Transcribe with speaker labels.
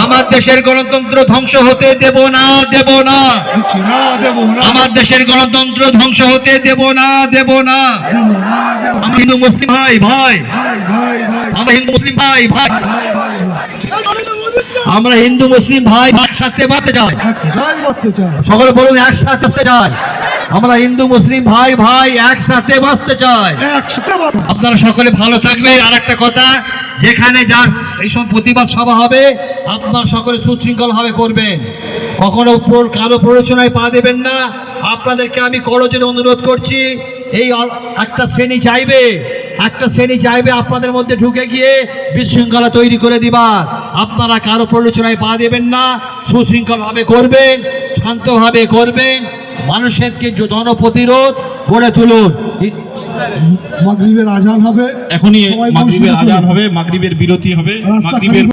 Speaker 1: আমার দেশের গণতন্ত্র ধ্বংস হতে দেব না, দেব না। আমার দেশের গণতন্ত্র ধ্বংস হতে দেব না, দেব না। আমরা হিন্দু মুসলিম ভাই ভাই, আমরা হিন্দু মুসলিম ভাই ভাই, আমরা হিন্দু মুসলিম ভাই একসাথে বাঁচতে চাই। সকলে বলুন একসাথে বাঁচতে চাই। আমরা হিন্দু মুসলিম ভাই ভাই একসাথে বাঁচতে চাই। আপনারা সকলে ভালো থাকবেন। আর একটা কথা, যেখানে যার এইসব প্রতিবাদ সভা হবে আপনারা সকলে সুশৃঙ্খল ভাবে করবেন, কখনো কারো প্ররোচনায় পা দেবেন না। আপনাদেরকে আমি করজোরে অনুরোধ করছি, এই একটা শ্রেণী চাইবে আপনাদের মধ্যে ঢুকে গিয়ে বিশৃঙ্খলা তৈরি করে দিবার। আপনারা কারো প্ররোচনায় পা দেবেন না, সুশৃঙ্খলভাবে করবেন, শান্তভাবে করবেন, মানুষেরকে জনপ্রতিরোধ গড়ে তুলুন।
Speaker 2: মাগরিবের আজান হবে,
Speaker 3: এখনই মাগরিবের আজান হবে, মাগরিবের বিরতি হবে, মাগরিবের